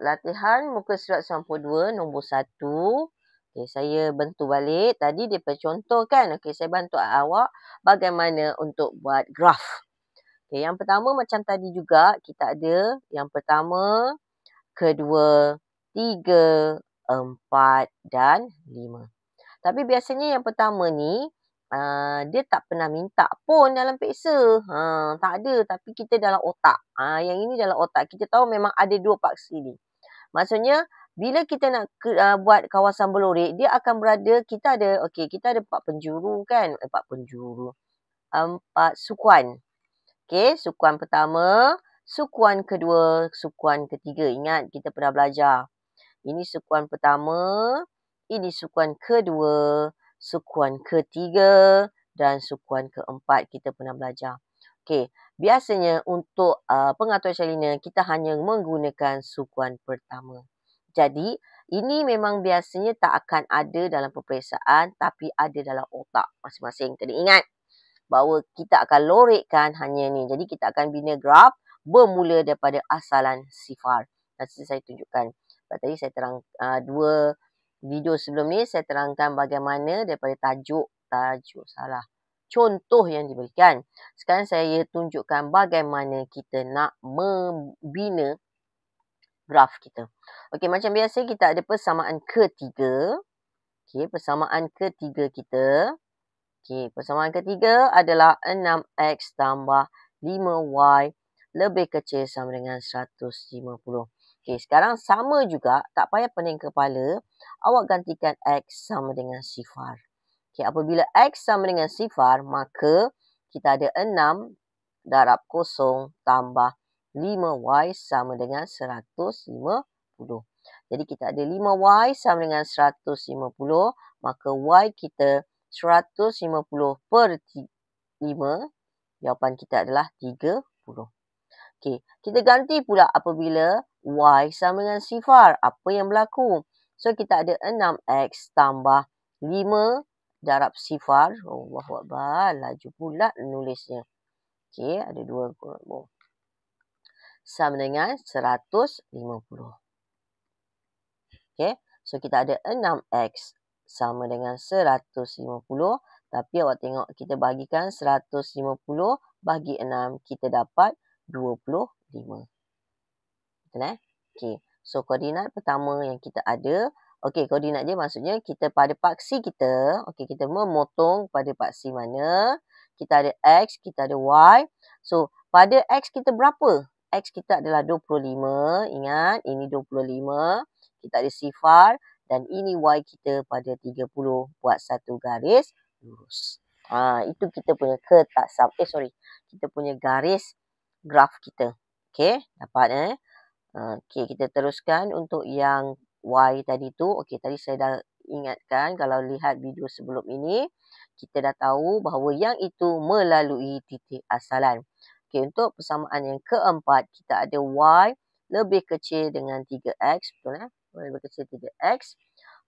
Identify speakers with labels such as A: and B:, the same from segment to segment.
A: latihan muka surat 92 nombor 1. Okey, saya bantu balik. Tadi dia contoh kan. Okey, saya bantu awak bagaimana untuk buat graf. Okey, yang pertama macam tadi juga kita ada yang pertama, kedua, 3, 4 dan 5. Tapi biasanya yang pertama ni dia tak pernah minta pun dalam peksa. Tak ada, tapi kita dalam otak. Yang ini dalam otak. Kita tahu memang ada 2 paksi ni. Maksudnya bila kita nak buat kawasan berlorek, dia akan berada, kita ada 4 penjuru kan? 4 penjuru. 4 sukuan. Okey, sukuan pertama, sukuan kedua, sukuan ketiga. Ingat kita pernah belajar. Ini sukuan pertama, ini sukuan kedua, sukuan ketiga dan sukuan keempat kita pernah belajar. Okey, biasanya untuk pengaturan salina kita hanya menggunakan sukuan pertama. Jadi, ini memang biasanya tak akan ada dalam peperiksaan tapi ada dalam otak masing-masing. Kena ingat bahawa kita akan lorekkan hanya ni. Jadi, kita akan bina graf bermula daripada asalan sifar. Nanti saya tunjukkan. Tadi saya terang 2 video sebelum ni saya terangkan bagaimana daripada contoh yang diberikan. Sekarang saya tunjukkan bagaimana kita nak membina graf kita. Okey, macam biasa kita ada persamaan ketiga. Okey, persamaan ketiga kita. Okey, persamaan ketiga adalah 6x tambah 5y lebih kecil sama dengan 150. Okey, sekarang sama juga, tak payah pening kepala. Awak gantikan x sama dengan sifar. Okey, apabila x sama dengan sifar, maka kita ada 6 darab kosong tambah 5y sama dengan 150. Jadi kita ada 5y sama dengan 150, maka y kita 150 per 5. Jawapan kita adalah 30. Okey, kita ganti pula apabila y sama dengan sifar. Apa yang berlaku? So, kita ada 6x tambah 5 darab sifar. Allahuakbar, laju pula nulisnya. Okey, ada 2 sama dengan 150. Okey, so kita ada 6x sama dengan 150. Tapi awak tengok, kita bagikan 150 bagi 6, kita dapat 25. Betul Okey. So, koordinat pertama yang kita ada. Okey, koordinat dia maksudnya kita pada paksi kita. Okey, kita memotong pada paksi mana. Kita ada X, kita ada Y. So, pada X kita berapa? X kita adalah 25. Ingat, ini 25. Kita ada sifar. Dan ini Y kita pada 30. Buat satu garis lurus. Itu kita punya kita punya garis graf kita. Okey, dapat Okey, kita teruskan untuk yang Y tadi tu. Okey, tadi saya dah ingatkan kalau lihat video sebelum ini, kita dah tahu bahawa yang itu melalui titik asalan. Okey, untuk persamaan yang keempat, kita ada Y lebih kecil dengan 3X. Betul Y lebih kecil 3X.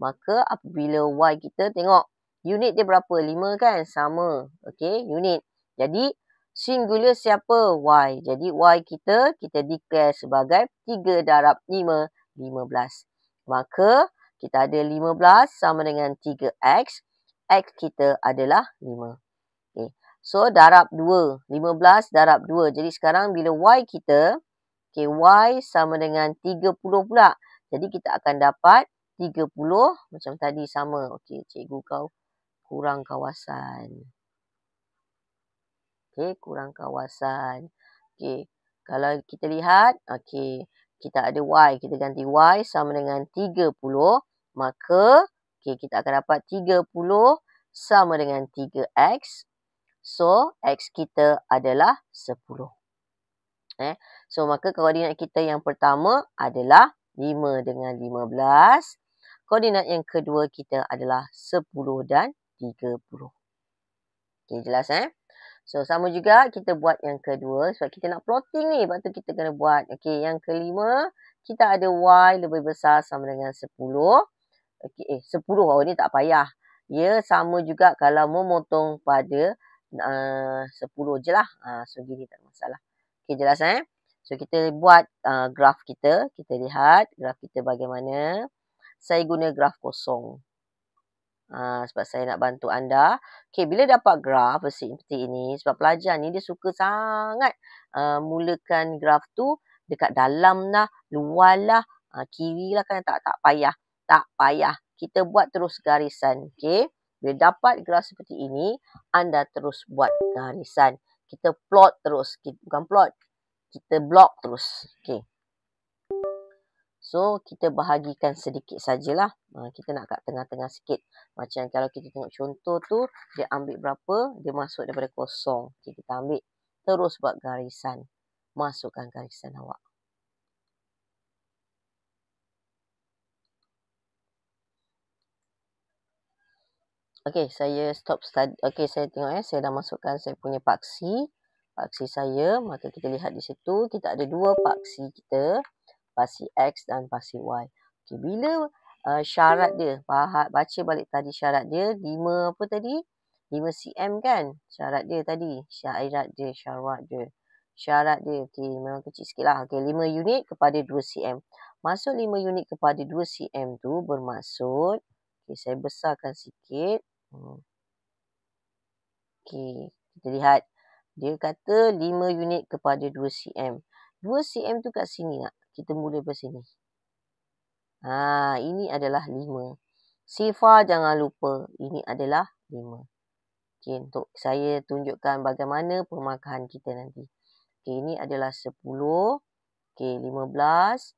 A: Maka apabila Y kita tengok, unit dia berapa? 5 kan? Sama. Okey, unit. Jadi, singular siapa? Y. Jadi, Y kita declare sebagai 3 darab 5, 15. Maka, kita ada 15 sama dengan 3X. X kita adalah 5. Okay. So, darab 2. 15 darab 2. Jadi, sekarang bila Y kita, Y sama dengan 30 pula. Jadi, kita akan dapat 30 macam tadi sama. Okey, cikgu kau kurang kawasan. Okey, kurang kawasan. Okey, kalau kita lihat, okey, kita ada Y. Kita ganti Y sama dengan 30. Maka, okey, kita akan dapat 30 sama dengan 3X. So, X kita adalah 10. So, maka koordinat kita yang pertama adalah 5 dengan 15. Koordinat yang kedua kita adalah 10 dan 30. Okey, jelas So, sama juga kita buat yang kedua. Sebab kita nak plotting ni. Lepas tu kita kena buat. Okey, yang kelima. Kita ada Y lebih besar sama dengan 10. Okey, 10. Oh, ni tak payah. Ya, sama juga kalau memotong pada 10 je lah. So, gini tak ada masalah. Okey, jelas So, kita buat graf kita. Kita lihat graf kita bagaimana. Saya guna graf kosong. Sebab saya nak bantu anda. Okay, bila dapat graf seperti ini, sebab pelajar ni dia suka sangat mulakan graf tu dekat dalam lah, luar lah, kiri lah kan. Tak payah. Tak payah. Kita buat terus garisan. Okay. Bila dapat graf seperti ini, anda terus buat garisan. Kita plot terus. Bukan plot. Kita block terus. Okay. So, kita bahagikan sedikit sajalah. Kita nak kat tengah-tengah sikit. Macam kalau kita tengok contoh tu, dia ambil berapa, dia masuk daripada kosong. Okay, kita ambil. Terus buat garisan. Masukkan garisan awak. Okay, saya stop study. Okay, saya tengok saya dah masukkan saya punya paksi. Paksi saya. Maka kita lihat di situ, kita ada dua paksi kita. Paksi X dan paksi Y. Okay, bila syarat dia, baca balik tadi syarat dia, 5 apa tadi? 5 cm kan? Syarat dia tadi. Syarat dia. Okay, memang kecil sikit lah. Okay, 5 unit kepada 2 cm. Masuk 5 unit kepada 2 cm tu bermaksud, okay, saya besarkan sikit. Okay, kita lihat. Dia kata 5 unit kepada 2 cm. 2 cm tu kat sini nak. Kita mula dari sini. Ini adalah 5. Sifar jangan lupa. Ini adalah 5. Okay, untuk saya tunjukkan bagaimana pemarkahan kita nanti. Okay, ini adalah 10. Okay, 15.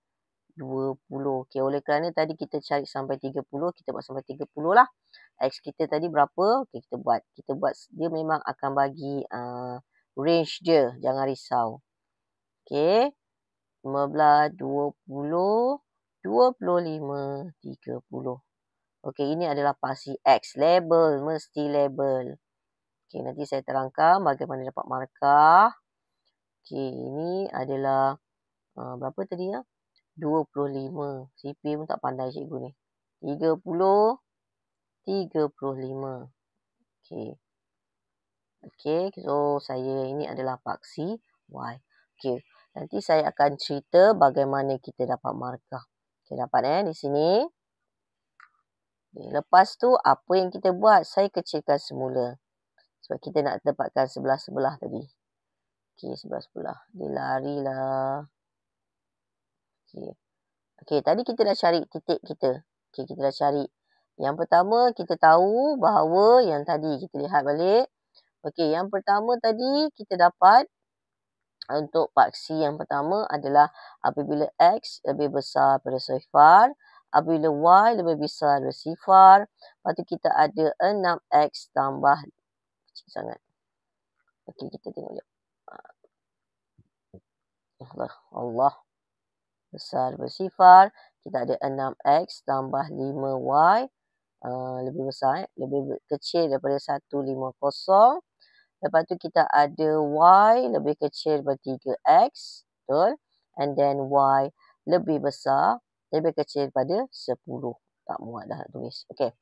A: 20. Okay, oleh kerana tadi kita cari sampai 30. Kita buat sampai 30 lah. X kita tadi berapa? Okay, kita buat. Dia memang akan bagi range dia. Jangan risau. Okay. 15, 20, 25, 30. Okey, ini adalah paksi X. Label, mesti label. Okey, nanti saya terangkan bagaimana dapat markah. Okey, ini adalah berapa tadi ya? 25. CP pun tak pandai cikgu ni. 30, 35. Okey. Okey, so ini adalah paksi Y. Okey. Nanti saya akan cerita bagaimana kita dapat markah. Okay, dapat di sini. Okay, lepas tu, apa yang kita buat? Saya kecilkan semula. Sebab kita nak dapatkan sebelah-sebelah tadi. Okay, sebelah-sebelah. Dia larilah. Okay. Okay, tadi kita dah cari titik kita. Okay, kita dah cari. Yang pertama, kita tahu bahawa yang tadi kita lihat balik. Okay, yang pertama tadi kita dapat untuk paksi yang pertama adalah apabila X lebih besar daripada sifar, apabila Y lebih besar daripada sifar, lepas tu kita ada 6X tambah kecil sangat. Okey, kita tengok sekejap. Allah. Besar daripada sifar, kita ada 6X tambah 5Y. Lebih besar, lebih kecil daripada 150. Lepas tu kita ada Y lebih kecil daripada 3X. Betul? And then Y lebih besar, lebih kecil daripada 10. Tak muat dah nak tulis. Okay.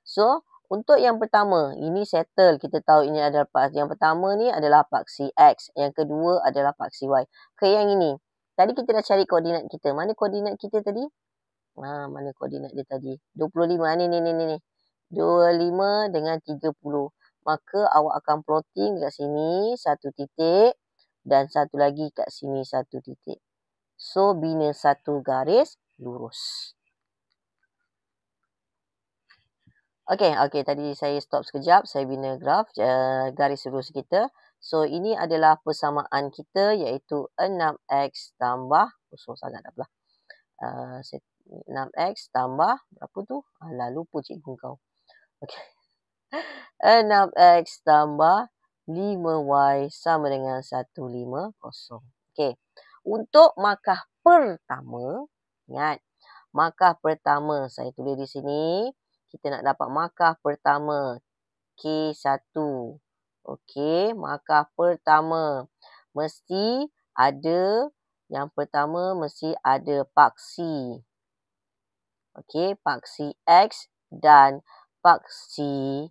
A: So, untuk yang pertama, ini settle. Kita tahu ini adalah paksi. Yang pertama ni adalah paksi X. Yang kedua adalah paksi Y. Okay, yang ini. Tadi kita dah cari koordinat kita. Mana koordinat kita tadi? Mana koordinat dia tadi? 25. Ni. 25 dengan 30. Maka awak akan plotting kat sini satu titik dan satu lagi kat sini satu titik. So, bina satu garis lurus. Okey, tadi saya stop sekejap. Saya bina graf garis lurus kita. So, ini adalah persamaan kita iaitu 6X tambah, kosong sangat dah pula. 6X tambah, berapa tu? Lupa cikgu kau. Okey. 6X tambah 5Y sama dengan 150. Okey. Untuk markah pertama, ingat, markah pertama saya tulis di sini. Kita nak dapat markah pertama K1. Okey, markah pertama mesti ada, yang pertama mesti ada paksi. Okey, paksi X dan paksi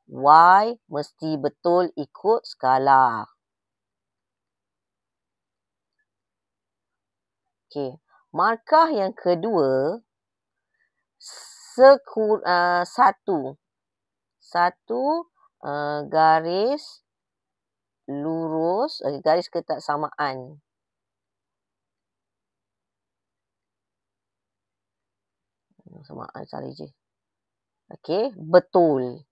A: Y mesti betul ikut skala. Okey. Markah yang kedua, satu garis lurus, garis ketaksamaan. Samaan salah je. Okey, betul.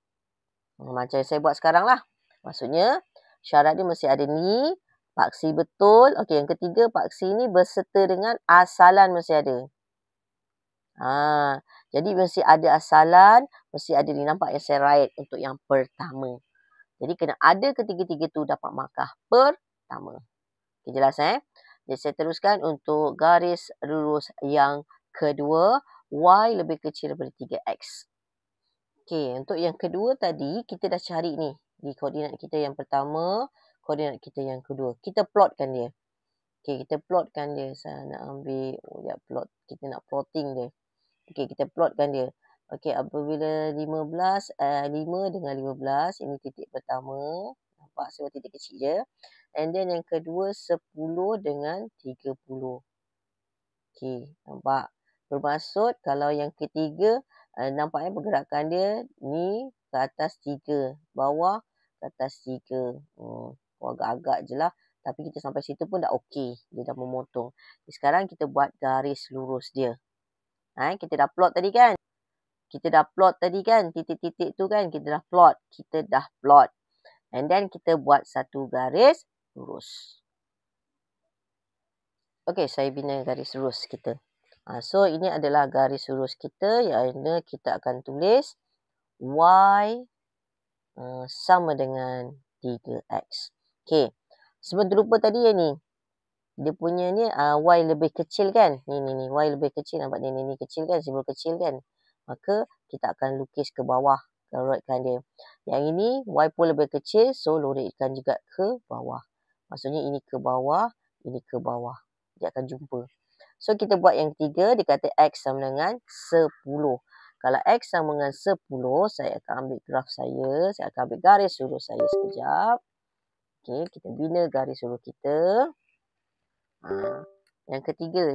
A: Macam saya buat sekarang lah. Maksudnya, syarat dia mesti ada ni, paksi betul. Okey, yang ketiga, paksi ni berserta dengan asalan mesti ada. Jadi mesti ada asalan, mesti ada ni. Nampak yang saya write untuk yang pertama. Jadi kena ada ketiga-tiga tu dapat markah pertama. Okay, jelas Jadi saya teruskan untuk garis lurus yang kedua. Y lebih kecil daripada 3X. Okay, untuk yang kedua tadi, kita dah cari ni. Di koordinat kita yang pertama, koordinat kita yang kedua. Kita plotkan dia. Okay, kita plotkan dia. Saya nak ambil, plot. Kita nak plotting dia. Okay, kita plotkan dia. Okay, apabila 5 dengan 15, ini titik pertama. Nampak, saya buat titik kecil je. And then yang kedua, 10 dengan 30. Okay, nampak? Bermaksud, kalau yang ketiga, nampaknya pergerakan dia ni ke atas 3. Bawah ke atas 3. Agak-agak je lah. Tapi kita sampai situ pun dah okey. Dia dah memotong. Sekarang kita buat garis lurus dia. Kita dah plot tadi kan? Titik-titik tu kan? Kita dah plot. And then kita buat satu garis lurus. Okey, saya bina garis lurus kita. So, ini adalah garis lurus kita yang kita akan tulis Y sama dengan 3X. Okey. Sebelum terlupa tadi yang ni. Dia punya ni Y lebih kecil kan? Ni. Y lebih kecil. Nampak ni kecil kan? Simbol kecil kan? Maka kita akan lukis ke bawah. Lorotkan dia. Yang ini Y pun lebih kecil. So, lorotkan juga ke bawah. Maksudnya ini ke bawah. Ini ke bawah. Dia akan jumpa. So, kita buat yang ketiga. Dia kata X sama dengan 10. Kalau X sama dengan 10, saya akan ambil graf saya. Saya akan ambil garis lurus saya sekejap. Okey, kita bina garis lurus kita. Yang ketiga.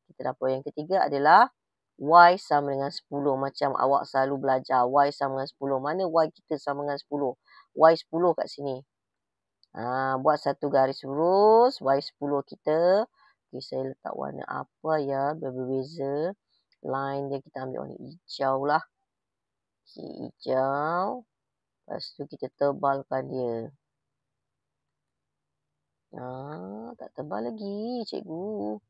A: Kita dapat yang ketiga adalah Y sama dengan 10. Macam awak selalu belajar. Y sama dengan 10. Mana Y kita sama dengan 10? Y 10 kat sini. Buat satu garis lurus. Y 10 kita. Okay, saya letak warna apa ya, berbeza. Line dia kita ambil warna hijau lah. Okay, hijau. Lepas tu kita tebalkan dia. Tak tebal lagi, cikgu.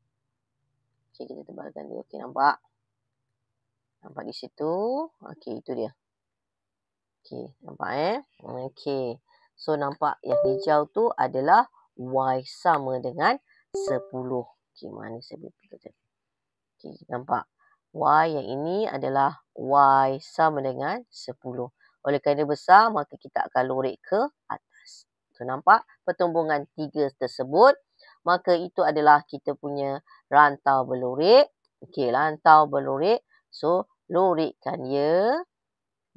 A: Okay, kita tebalkan dia. Okay, nampak? Nampak di situ. Okay, itu dia. Okay, nampak Okay. So, nampak yang hijau tu adalah Y sama dengan 10. Okay, mana saya boleh pergi? Okay, nampak? Y yang ini adalah Y sama dengan 10. Oleh kerana besar, maka kita akan lorek ke atas. So, nampak pertumbungan 3 tersebut. Maka itu adalah kita punya rantau berlorek. Okay, rantau berlorek. So, lorekkan dia.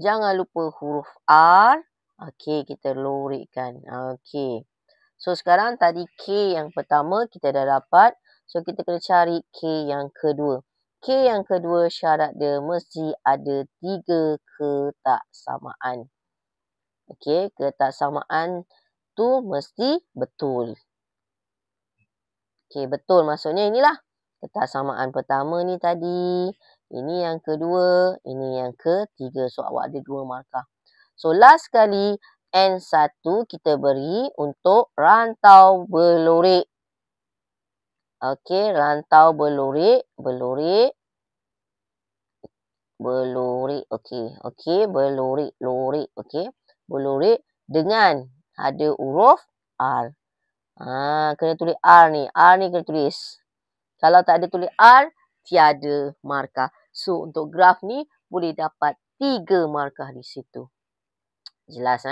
A: Jangan lupa huruf R. Okay, kita lorekkan. Okay. So, sekarang tadi K yang pertama kita dah dapat. So, kita kena cari K yang kedua. K yang kedua syarat dia mesti ada 3 ketaksamaan. Okay, ketaksamaan tu mesti betul. Okay, betul. Maksudnya inilah ketaksamaan pertama ni tadi. Ini yang kedua. Ini yang ketiga. So, awak ada 2 markah. So, last kali N1 kita beri untuk rantau berlorek. Okey, rantau berlorek. Berlorek. Okey, berlorek. Lorek. Okey. Berlorek dengan ada huruf R. Kena tulis R ni. R ni kena tulis. Kalau tak ada tulis R, tiada markah. So, untuk graf ni boleh dapat 3 markah di situ. Jelas